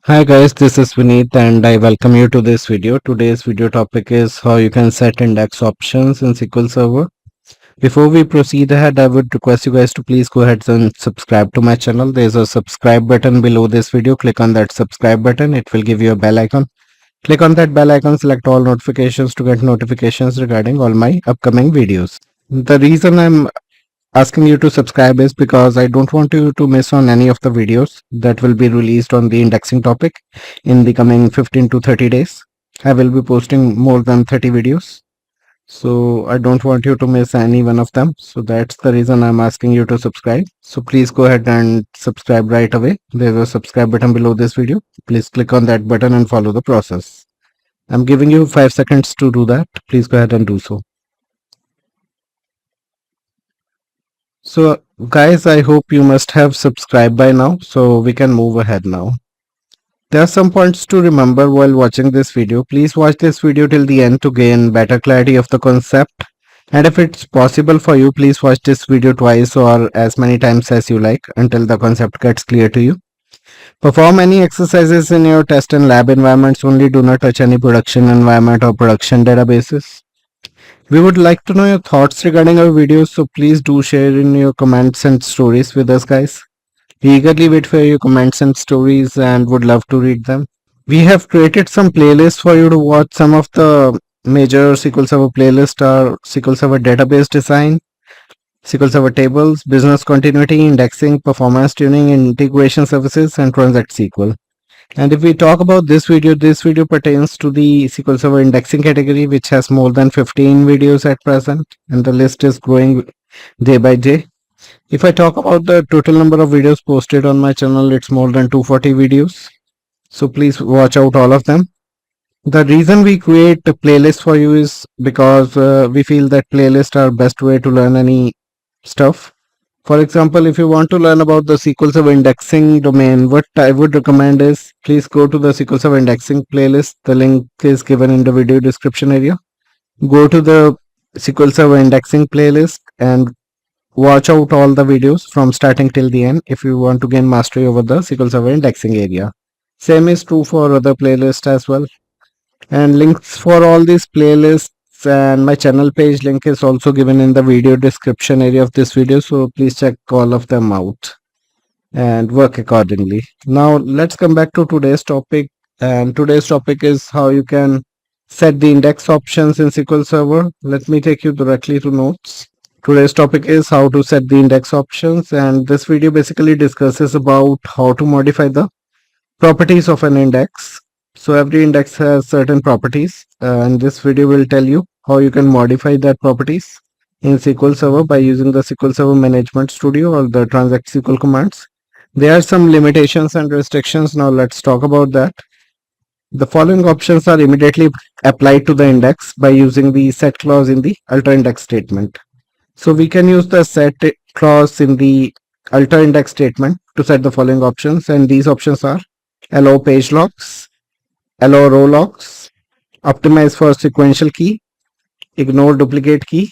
Hi guys, this is Vineet and I welcome you to this video. Today's video topic is how you can set index options in SQL Server. Before we proceed ahead, I would request you guys to please go ahead and subscribe to my channel. There's a subscribe button below this video. Click on that subscribe button. It will give you a bell icon. Click on that bell icon, select all notifications to get notifications regarding all my upcoming videos. The reason I'm asking you to subscribe is because I don't want you to miss on any of the videos that will be released on the indexing topic in the coming 15 to 30 days. I will be posting more than 30 videos. So I don't want you to miss any one of them. So that's the reason I'm asking you to subscribe. So please go ahead and subscribe right away. There's a subscribe button below this video. Please click on that button and follow the process. I'm giving you 5 seconds to do that. Please go ahead and do so. So guys, I hope you must have subscribed by now, so we can move ahead now. There are some points to remember while watching this video. Please watch this video till the end to gain better clarity of the concept. And if it's possible for you, please watch this video twice or as many times as you like until the concept gets clear to you. Perform any exercises in your test and lab environments only. Do not touch any production environment or production databases. We would like to know your thoughts regarding our videos, so please do share in your comments and stories with us, guys. We eagerly wait for your comments and stories and would love to read them. We have created some playlists for you to watch. Some of the major SQL Server playlists are SQL Server Database Design, SQL Server Tables, Business Continuity, Indexing, Performance Tuning, Integration Services, and Transact SQL. And if we talk about this video pertains to the SQL Server indexing category, which has more than 15 videos at present, and the list is growing day by day. If I talk about the total number of videos posted on my channel, it's more than 240 videos. So please watch out all of them. The reason we create a playlist for you is because we feel that playlists are best way to learn any stuff. For example, if you want to learn about the SQL Server indexing domain, what I would recommend is please go to the SQL Server indexing playlist. The link is given in the video description area. Go to the SQL Server indexing playlist and watch out all the videos from starting till the end if you want to gain mastery over the SQL Server indexing area. Same is true for other playlists as well. And links for all these playlists and my channel page link is also given in the video description area of this video, so please check all of them out and work accordingly. Now let's come back to today's topic, and today's topic is how you can set the index options in SQL Server. Let me take you directly to notes. Today's topic is how to set the index options, and this video basically discusses about how to modify the properties of an index. So every index has certain properties, and this video will tell you how you can modify that properties in SQL Server by using the SQL Server Management Studio or the Transact SQL commands. There are some limitations and restrictions. Now let's talk about that. The following options are immediately applied to the index by using the set clause in the alter index statement. So we can use the set clause in the alter index statement to set the following options, and these options are allow page locks, allow row locks, optimize for sequential key, ignore duplicate key,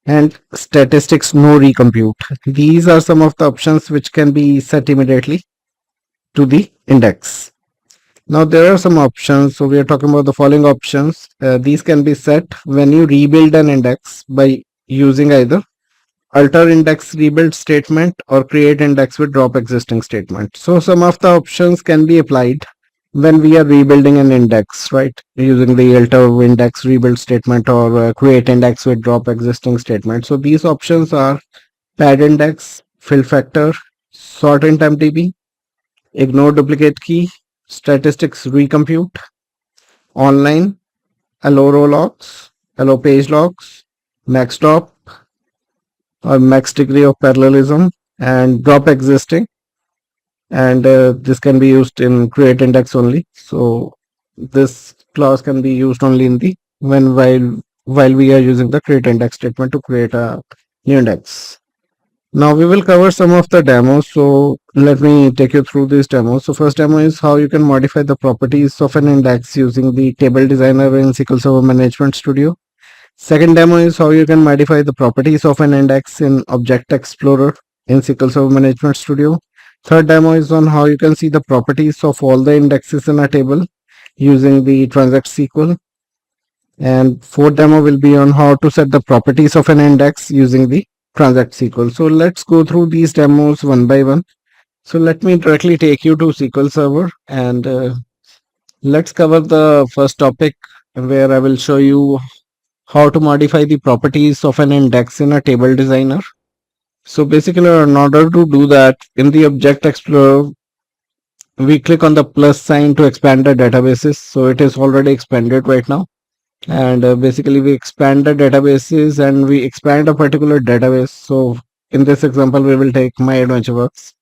and statistics no recompute. These are some of the options which can be set immediately to the index. Now there are some options, so we are talking about the following options. These can be set when you rebuild an index by using either alter index rebuild statement or create index with drop existing statement. So some of the options can be applied when we are rebuilding an index, right, using the alter index rebuild statement or create index with drop existing statement. So these options are pad index, fill factor, sort int mdb, ignore duplicate key, statistics recompute, online, allow row locks, allow page locks, max drop or max degree of parallelism, and drop existing. And this can be used in create index only. So this clause can be used only in the while we are using the create index statement to create a new index. Now we will cover some of the demos, so let me take you through these demos. So first demo is how you can modify the properties of an index using the table designer in SQL Server Management Studio. Second demo is how you can modify the properties of an index in Object Explorer in SQL Server Management Studio. Third demo is on how you can see the properties of all the indexes in a table using the Transact SQL. And fourth demo will be on how to set the properties of an index using the Transact SQL. So let's go through these demos one by one. So let me directly take you to SQL Server, and let's cover the first topic, where I will show you how to modify the properties of an index in a table designer. So basically, in order to do that, in the Object Explorer, we click on the plus sign to expand the databases. So it is already expanded right now. And basically, we expand the databases and we expand a particular database. So in this example, we will take My AdventureWorks.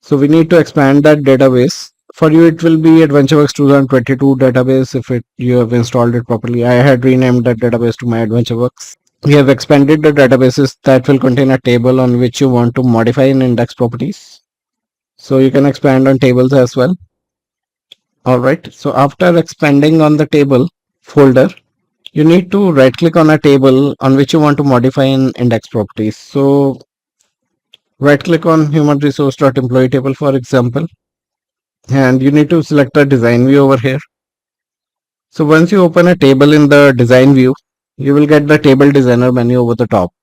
So we need to expand that database. For you, it will be AdventureWorks 2022 database if you have installed it properly. I had renamed that database to My AdventureWorks. We have expanded the databases that will contain a table on which you want to modify an index properties. So you can expand on tables as well. Alright, so after expanding on the table folder, you need to right click on a table on which you want to modify an index properties. So right click on human resource.employee table, for example, and you need to select the design view over here. So once you open a table in the design view, you will get the table designer menu over the top.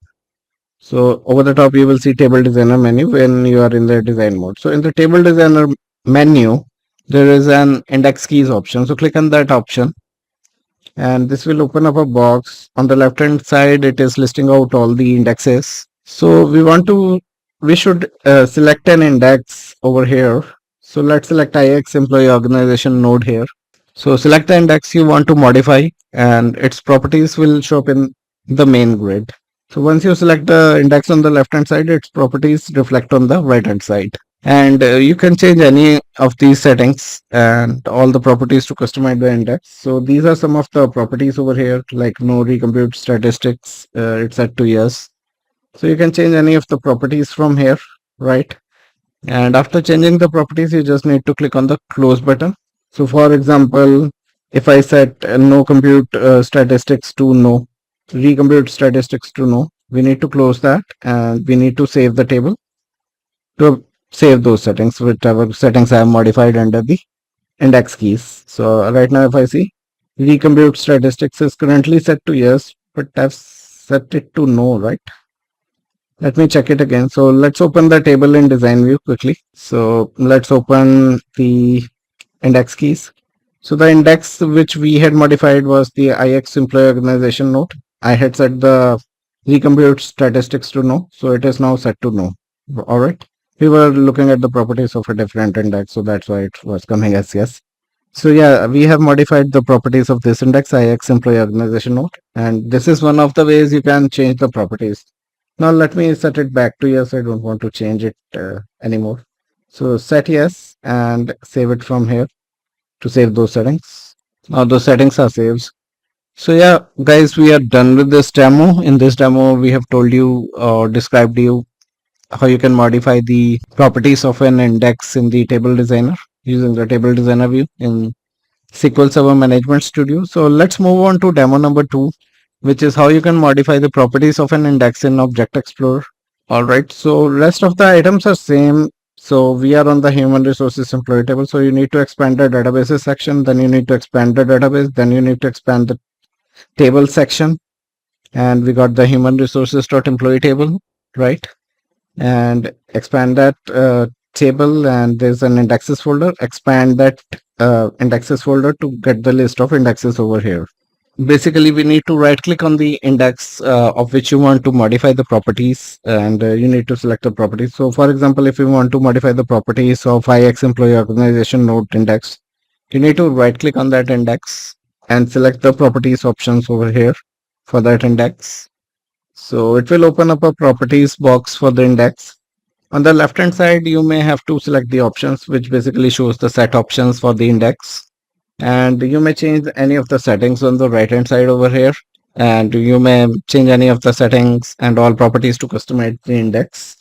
So over the top, you will see table designer menu when you are in the design mode. So in the table designer menu, there is an index keys option. So click on that option, and this will open up a box. On the left hand side, it is listing out all the indexes. So we should select an index over here. So let's select IX employee organization node here. So select the index you want to modify, and its properties will show up in the main grid. So once you select the index on the left hand side, its properties reflect on the right hand side. And you can change any of these settings and all the properties to customize the index. So these are some of the properties over here, like no recompute statistics, it's at 2 years. So you can change any of the properties from here, right? And after changing the properties, you just need to click on the close button. So for example, if I set no compute statistics to no, recompute statistics to no, we need to close that, and we need to save the table to save those settings, whichever settings I have modified under the index keys. So right now, if I see, recompute statistics is currently set to yes, but I've set it to no, right? Let me check it again. So let's open the table in design view quickly. So let's open the index keys. So the index which we had modified was the IX employee organization node. I had set the recompute statistics to no, so it is now set to no. All right. We were looking at the properties of a different index, so that's why it was coming as yes. So yeah, we have modified the properties of this index, IX employee organization node, and this is one of the ways you can change the properties. Now let me set it back to yes. I don't want to change it anymore. So set yes and save it from here to save those settings. Now those settings are saved. So yeah, guys, we are done with this demo. In this demo, we have told you or described you how you can modify the properties of an index in the table designer using the table designer view in SQL Server Management Studio. So let's move on to demo number 2, which is how you can modify the properties of an index in Object Explorer. All right, so rest of the items are same. So we are on the human resources employee table. So you need to expand the databases section, then you need to expand the database, then you need to expand the table section. And we got the human resources employee table, right? And expand that table, and there's an indexes folder. Expand that indexes folder to get the list of indexes over here. Basically, we need to right click on the index of which you want to modify the properties, and you need to select the properties. So for example, if you want to modify the properties of IX employee organization node index, you need to right click on that index and select the properties options over here for that index. So it will open up a properties box for the index. On the left hand side, you may have to select the options, which basically shows the set options for the index. And you may change any of the settings on the right hand side over here. And you may change any of the settings and all properties to customize the index.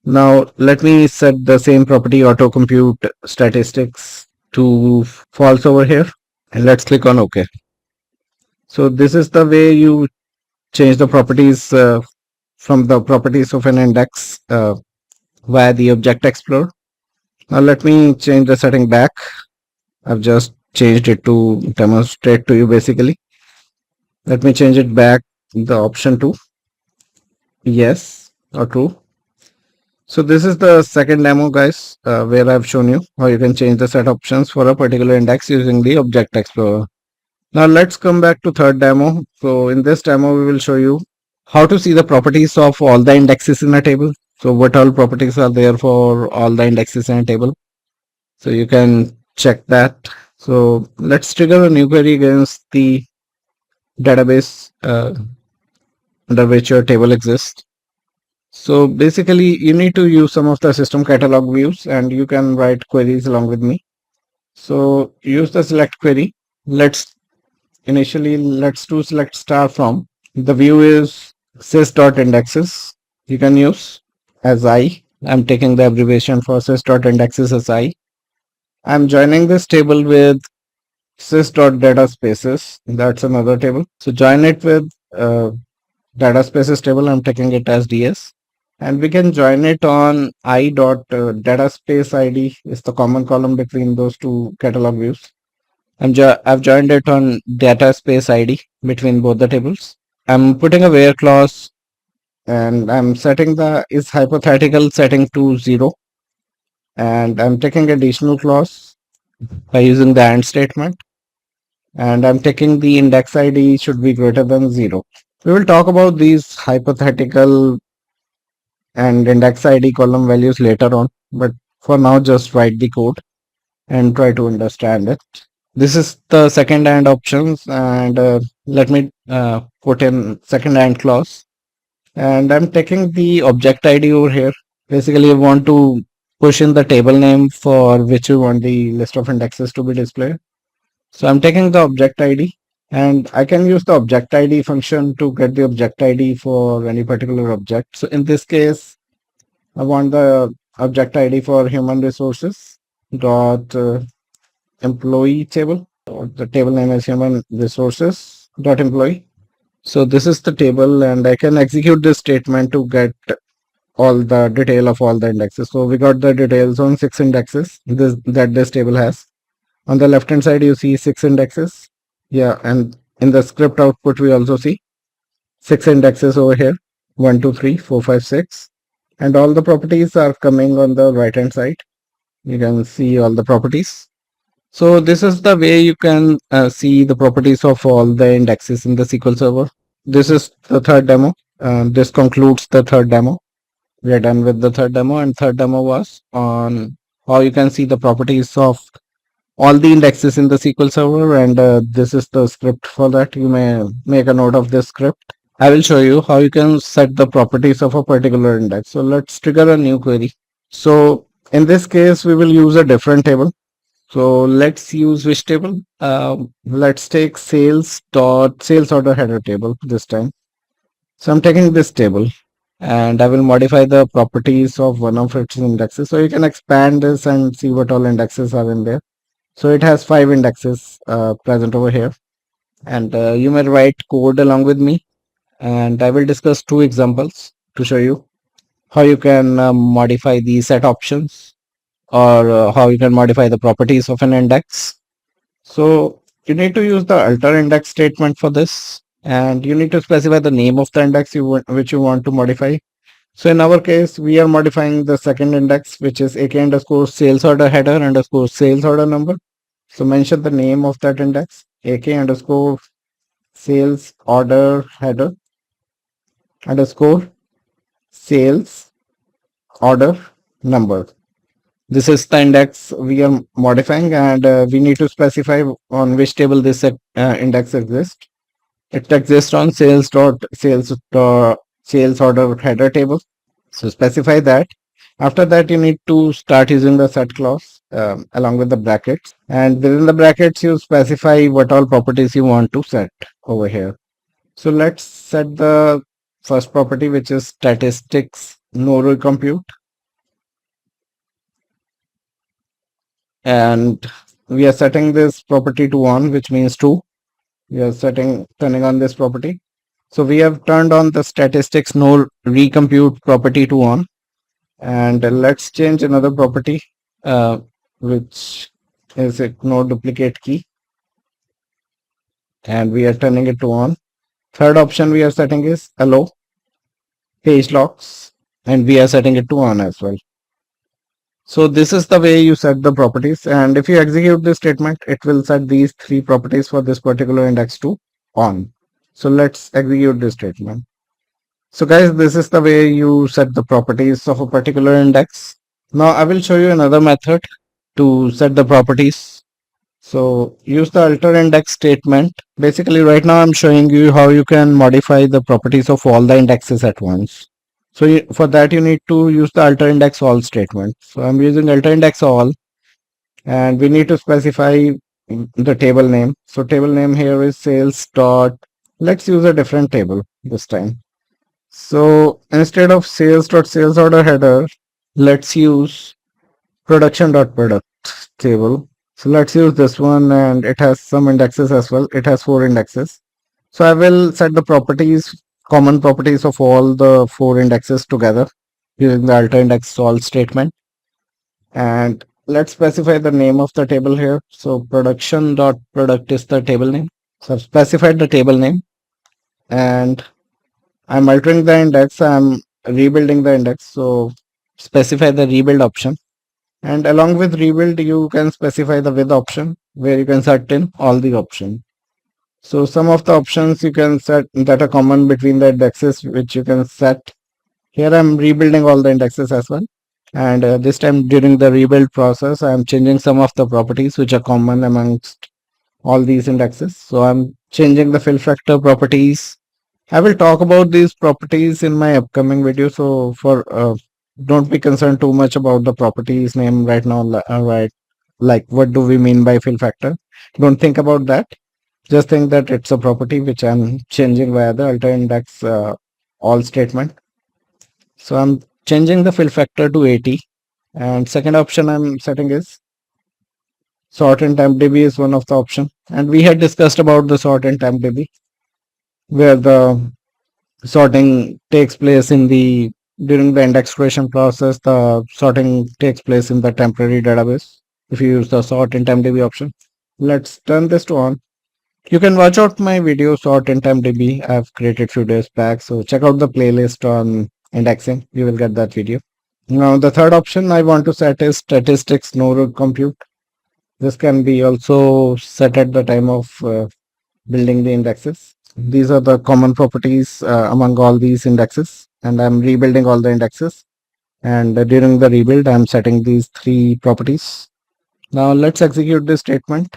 Now let me set the same property auto compute statistics to false over here. And let's click on OK. So this is the way you change the properties from the properties of an index via the Object Explorer. Now let me change the setting back. I've just changed it to demonstrate to you basically. Let me change it back the option to yes or true. So this is the second demo, guys, where I've shown you how you can change the set options for a particular index using the Object Explorer. Now let's come back to third demo. So in this demo, we will show you how to see the properties of all the indexes in a table. So what all properties are there for all the indexes in a table. So you can check that. So let's trigger a new query against the database under which your table exists. So basically you need to use some of the system catalog views and you can write queries along with me. So use the select query. Let's do select star from. The view is sys.indexes. You can use as I. I'm taking the abbreviation for sys.indexes as I. I'm joining this table with sys.dataspaces. That's another table. So join it with dataspaces table. I'm taking it as DS. And we can join it on dataspace ID is the common column between those two catalog views. I've joined it on data space ID between both the tables. I'm putting a where clause and I'm setting the is hypothetical setting to 0 and I'm taking additional clause by using the AND statement and I'm taking the index ID should be greater than 0. We will talk about these hypothetical and index ID column values later on, but for now just write the code and try to understand it. This is the second AND options and let me put in second AND clause and I'm taking the object ID over here. Basically, I want to push in the table name for which you want the list of indexes to be displayed. So I'm taking the object ID and I can use the object ID function to get the object ID for any particular object. So in this case, I want the object ID for human resources dot employee table. The table name is human resources dot employee. So this is the table and I can execute this statement to get all the detail of all the indexes. So we got the details on 6 indexes this table has. On the left hand side you see 6 indexes. Yeah, and in the script output we also see 6 indexes over here. 1, 2, 3, 4, 5, 6. And all the properties are coming on the right hand side. You can see all the properties. So this is the way you can see the properties of all the indexes in the SQL Server. This is the third demo. This concludes the third demo. We are done with the third demo, and third demo was on how you can see the properties of all the indexes in the SQL Server, and this is the script for that. You may make a note of this script. I will show you how you can set the properties of a particular index. So let's trigger a new query. So in this case, we will use a different table. So let's use which table? Let's take sales order header table this time. So I'm taking this table and I will modify the properties of one of its indexes. So you can expand this and see what all indexes are in there. So it has 5 indexes present over here and you may write code along with me and I will discuss 2 examples to show you how you can modify the set options or how you can modify the properties of an index. So you need to use the alter index statement for this and you need to specify the name of the index which you want to modify. So in our case, we are modifying the second index, which is AK underscore sales order header underscore sales order number. So mention the name of that index, AK underscore sales order header underscore sales order number. This is the index we are modifying and we need to specify on which table this index exists. It exists on sales order header table. So specify that. After that, you need to start using the set clause along with the brackets. And within the brackets, you specify what all properties you want to set over here. So let's set the first property, which is statistics no recompute. And we are setting this property to 1, which means true. We are turning on this property. So we have turned on the statistics no recompute property to 1. And let's change another property uh, which is a no duplicate key, and we are turning it to on. Third option we are setting is allow page locks, and we are setting it to on as well. So this is the way you set the properties, and if you execute this statement, it will set these three properties for this particular index to on. So let's execute this statement. So guys, this is the way you set the properties of a particular index. Now I will show you another method to set the properties. So use the alter index statement. Basically right now I'm showing you how you can modify the properties of all the indexes at once. So for that you need to use the alter index all statement. So I'm using alter index all, and we need to specify the table name. So table name here is sales dot. Let's use a different table this time. So instead of sales dot sales order header, let's use production dot product table. So let's use this one, and it has some indexes as well. It has 4 indexes. So I will set the properties, common properties of all the 4 indexes together using the alter index all statement. And let's specify the name of the table here. So production dot product is the table name. So I've specified the table name, and I'm altering the index. I'm rebuilding the index. So specify the rebuild option. And along with rebuild, you can specify the with option where you can set in all the options. So some of the options you can set that are common between the indexes, which you can set. Here I'm rebuilding all the indexes as well. And this time during the rebuild process, I'm changing some of the properties which are common amongst all these indexes. So I'm changing the fill factor properties. I will talk about these properties in my upcoming video. So for don't be concerned too much about the properties name right now. Right, like what do we mean by fill factor? Don't think about that. Just think that it's a property which I'm changing via the alter index all statement. So I'm changing the fill factor to 80, and second option I'm setting is sort in temp DB is one of the option, and we had discussed about the sort in temp DB where the sorting takes place in the during the index creation process. The sorting takes place in the temporary database if you use the sort in temp DB option. Let's turn this to on. You can watch out my video sort in temp DB. I've created few days back, so check out the playlist on indexing. You will get that video. Now the third option I want to set is statistics no root compute. This can be also set at the time of building the indexes. These are the common properties among all these indexes, and I'm rebuilding all the indexes. And during the rebuild, I'm setting these 3 properties. Now let's execute this statement.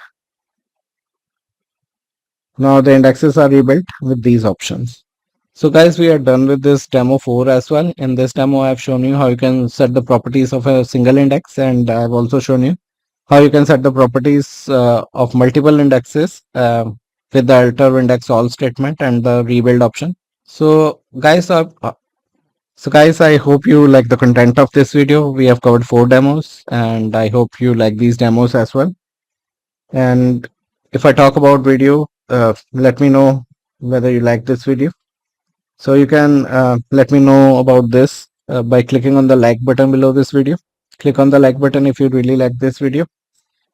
Now the indexes are rebuilt with these options. So guys, we are done with this demo 4 as well. In this demo, I've shown you how you can set the properties of a single index, and I've also shown you how you can set the properties of multiple indexes with the alter index all statement and the rebuild option. So guys, I hope you like the content of this video. We have covered 4 demos, and I hope you like these demos as well. And if I talk about video, let me know whether you like this video. So you can let me know about this by clicking on the like button below this video. Click on the like button if you really like this video.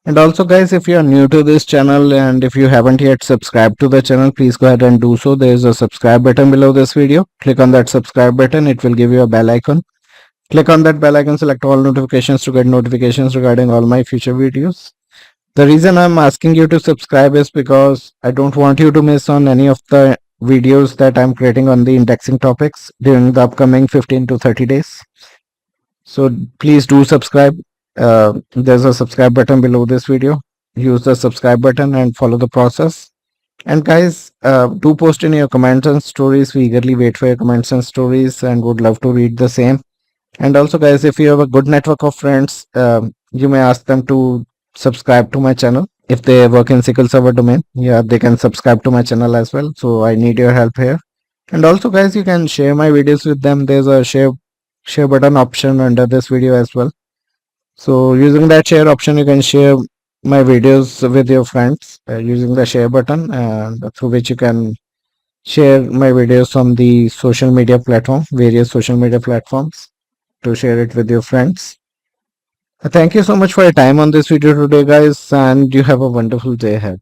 And also guys, if you are new to this channel and if you haven't yet subscribed to the channel, please go ahead and do so. There is a subscribe button below this video. Click on that subscribe button. It will give you a bell icon. Click on that bell icon, select all notifications to get notifications regarding all my future videos. The reason I'm asking you to subscribe is because I don't want you to miss on any of the videos that I'm creating on the indexing topics during the upcoming 15 to 30 days. So please do subscribe. There's a subscribe button below this video. Use the subscribe button and follow the process. And guys, do post in your comments and stories. We eagerly wait for your comments and stories and would love to read the same. And also guys, if you have a good network of friends, you may ask them to subscribe to my channel. If they work in SQL Server domain, yeah, they can subscribe to my channel as well. So I need your help here. And also guys, you can share my videos with them. There's a share button option under this video as well. So using that share option, you can share my videos with your friends using the share button, and through which you can share my videos on the social media platform, various social media platforms, to share it with your friends. Thank you so much for your time on this video today, guys, and you have a wonderful day ahead.